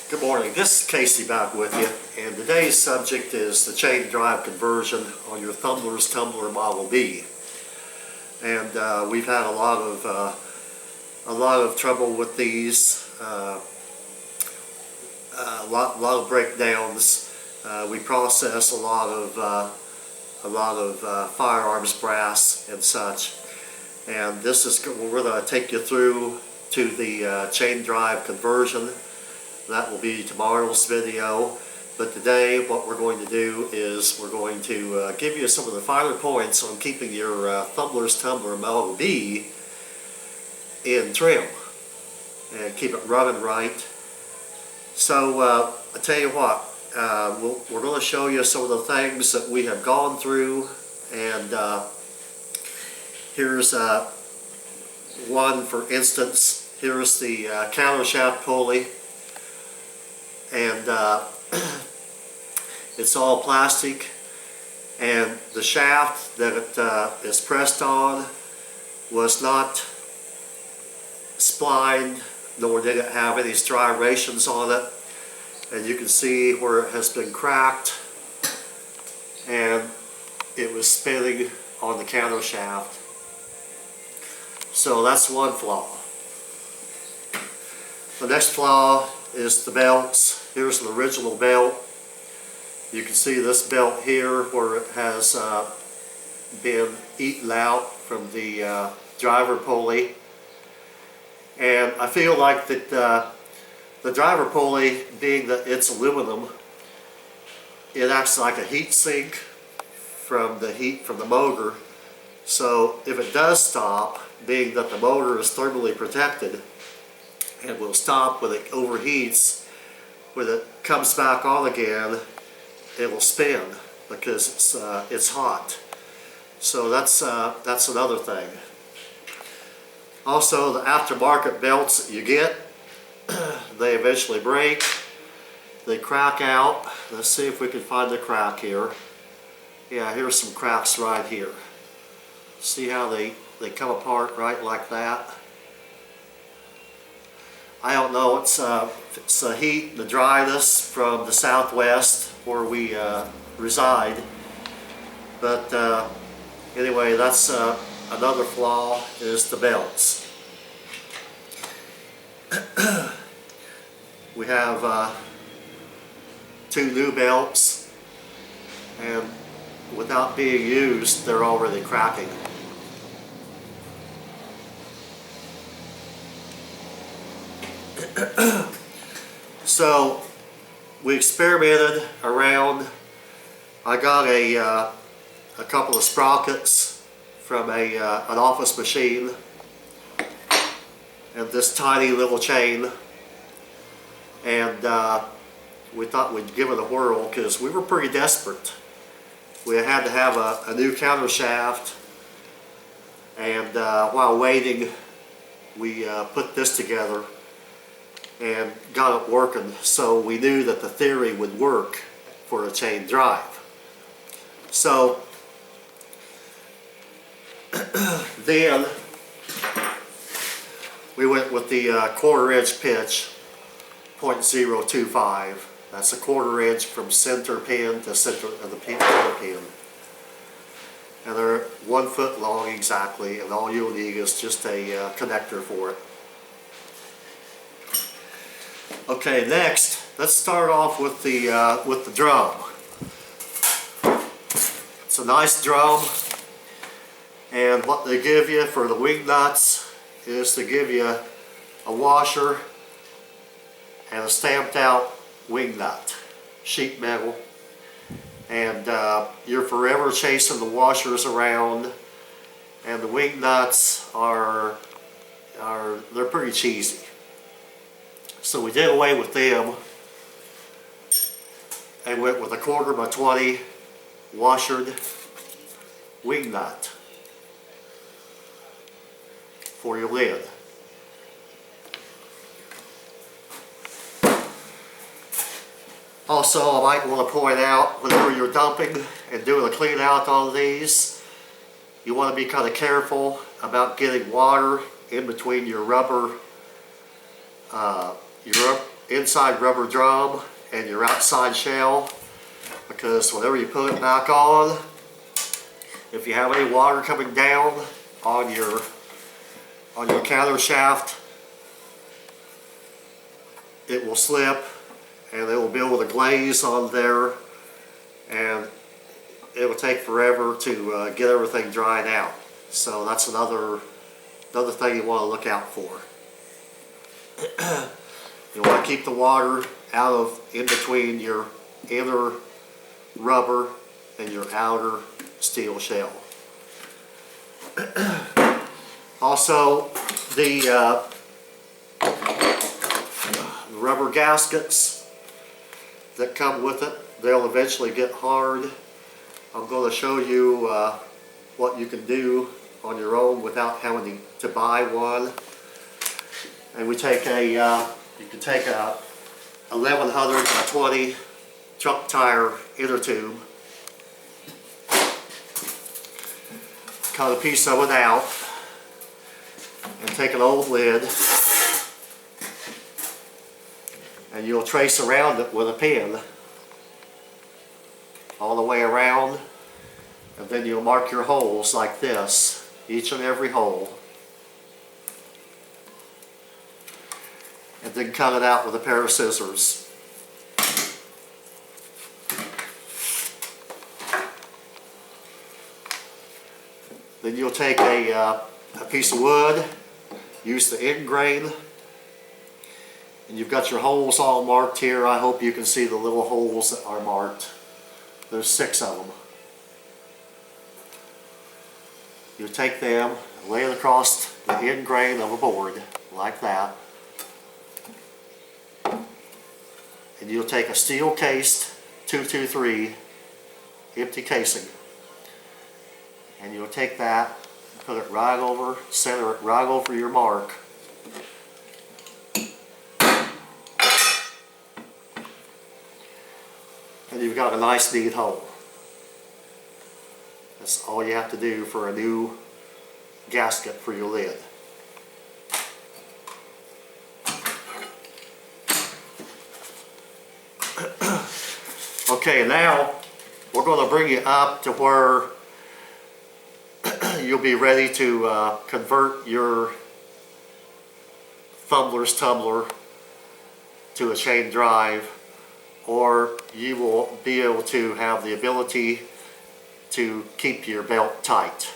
Good morning, this is Casey back with you, and today's subject is the chain drive conversion on your Thumblers Tumbler Model B. And we've had a lot of trouble with these, a lot of breakdowns. We process a lot of firearms brass and such, and this is we're going to take you through to the chain drive conversion. That will be tomorrow's video, but today what we're going to do is we're going to give you some of the finer points on keeping your Thumblers Tumbler Model B in trim and keep it running right. So I tell you what, we're going to show you some of the things that we have gone through, and here's one for instance. Here's the countershaft pulley. And it's all plastic, and the shaft that it is pressed on was not splined, nor did it have any striations on it, and you can see where it has been cracked and it was spinning on the counter shaft. So that's one flaw. The next flaw is the belts. Here's the original belt. You can see this belt here where it has been eaten out from the driver pulley, and I feel like that the driver pulley, being that it's aluminum, it acts like a heat sink from the heat from the motor. So if it does stop, being that the motor is thermally protected, it will stop when it overheats. When it comes back on again, it will spin because it's hot. So that's another thing. Also, the aftermarket belts that you get, they eventually break. They crack out. Let's see if we can find the crack here. Yeah, here's some cracks right here. See how they come apart right like that? I don't know, it's the heat, the dryness from the southwest where we reside. But anyway, that's another flaw, is the belts. We have two new belts, and without being used, they're already cracking. So we experimented around. I got a couple of sprockets from an office machine and this tiny little chain, and we thought we'd give it a whirl because we were pretty desperate. We had to have a new counter shaft, and while waiting we put this together and got it working, so we knew that the theory would work for a chain drive. So then we went with the 1/4 inch pitch, 0.025. That's a 1/4 inch from center pin to center of the pin. And they're 1 foot long exactly, and all you'll need is just a connector for it. Okay, next, let's start off with the drum. It's a nice drum, and what they give you for the wing nuts is to give you a washer and a stamped out wing nut, sheet metal, and you're forever chasing the washers around, and the wing nuts they're pretty cheesy. So we did away with them and went with a 1/4 by 20 washered wing nut for your lid. Also, I might want to point out, whenever you're dumping and doing a clean out on these, you want to be kind of careful about getting water in between your rubber inside rubber drum and your outside shell, because whenever you put it back on, if you have any water coming down on your counter shaft, it will slip and it will build a glaze on there, and it will take forever to get everything dried out. So that's another thing you want to look out for. You want to keep the water out of in between your inner rubber and your outer steel shell. Also, the rubber gaskets that come with it, they'll eventually get hard. I'm going to show you what you can do on your own without having to buy one. And we take you can take a 1120 truck tire inner tube, cut a piece of it out, and take an old lid, and you'll trace around it with a pen all the way around, and then you'll mark your holes like this, each and every hole, and then cut it out with a pair of scissors. Then you'll take a piece of wood, use the end grain, and you've got your holes all marked here. I hope you can see the little holes that are marked. There's 6 of them. You take them, lay it across the end grain of a board, like that. And you'll take a steel cased 223 empty casing, and you'll take that, put it right over, center it right over your mark. And you've got a nice neat hole. That's all you have to do for a new gasket for your lid. Okay, now we're going to bring you up to where you'll be ready to convert your Thumblers tumbler to a chain drive, or you will be able to have the ability to keep your belt tight.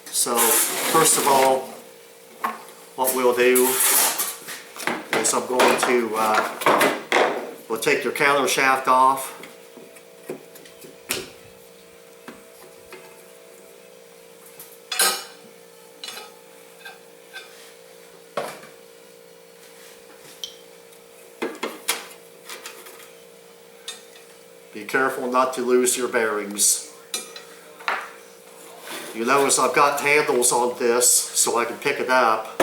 So first of all, what we'll do is I'm going to we'll take your counter shaft off. Be careful not to lose your bearings. You notice I've got handles on this so I can pick it up.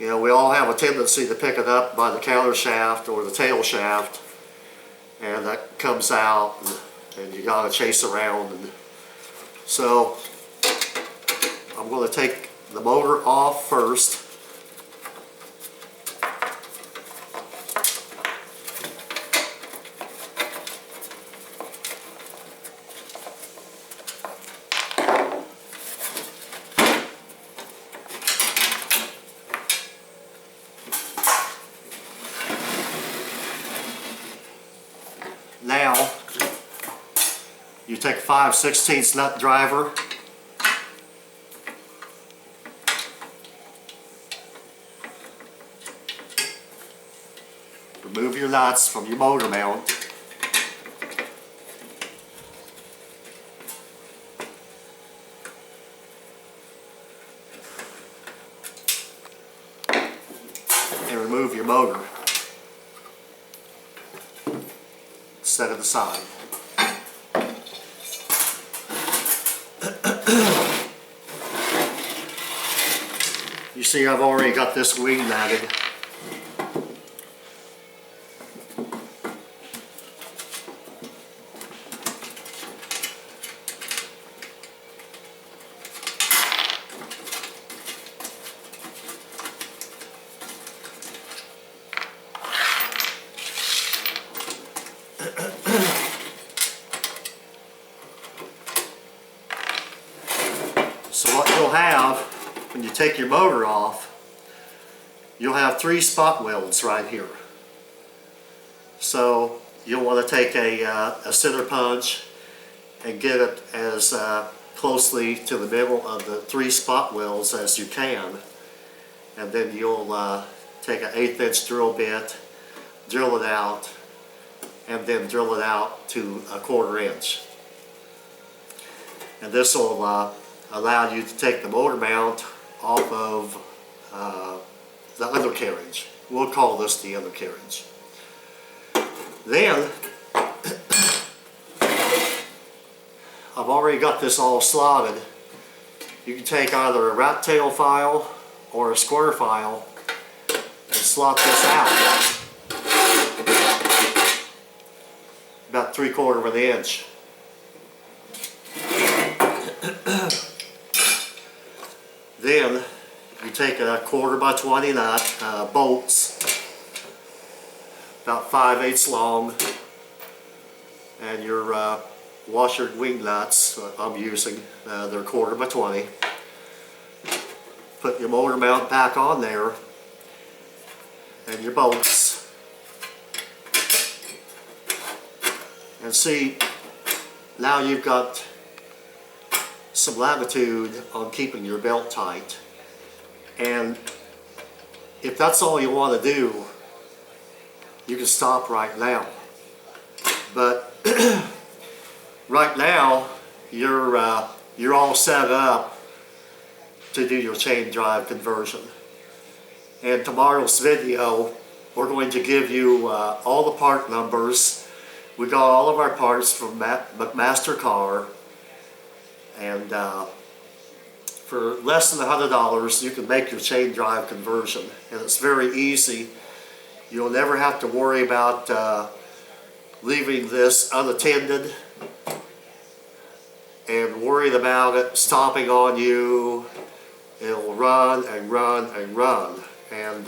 You know, we all have a tendency to pick it up by the counter shaft or the tail shaft, and that comes out, and you gotta chase around. And so I'm going to take the motor off first. Now, you take a 5/16 nut driver, remove your nuts from your motor mount, and remove your motor. Set it aside. You see, I've already got this wing mounted. take your motor off, you'll have 3 spot welds right here. So you'll want to take a center punch and get it as closely to the middle of the 3 spot welds as you can, and then you'll take an 1/8 inch drill bit, drill it out, and then drill it out to a 1/4 inch. And this will allow you to take the motor mount off of the undercarriage. We'll call this the undercarriage. Then I've already got this all slotted. You can take either a rat tail file or a square file and slot this out about 3/4 of an inch. Then you take a 1/4 by 20 nut, bolts about 5/8 long, and your washer and wing nuts I'm using, they're 1/4 by 20. Put your motor mount back on there and your bolts, and see, now you've got some latitude on keeping your belt tight. And if that's all you want to do, you can stop right now. But right now you're all set up to do your chain drive conversion. In tomorrow's video, we're going to give you all the part numbers. We got all of our parts from McMaster Car, and for less than $100 you can make your chain drive conversion, and it's very easy. You'll never have to worry about leaving this unattended and worried about it stopping on you. It'll run and run and run. And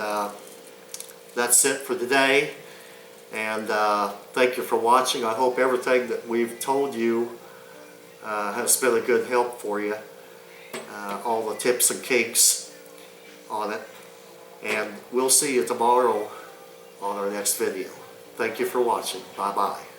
that's it for today. And thank you for watching. I hope everything that we've told you has been a good help for you. All the tips and kinks on it. And we'll see you tomorrow on our next video. Thank you for watching. Bye-bye.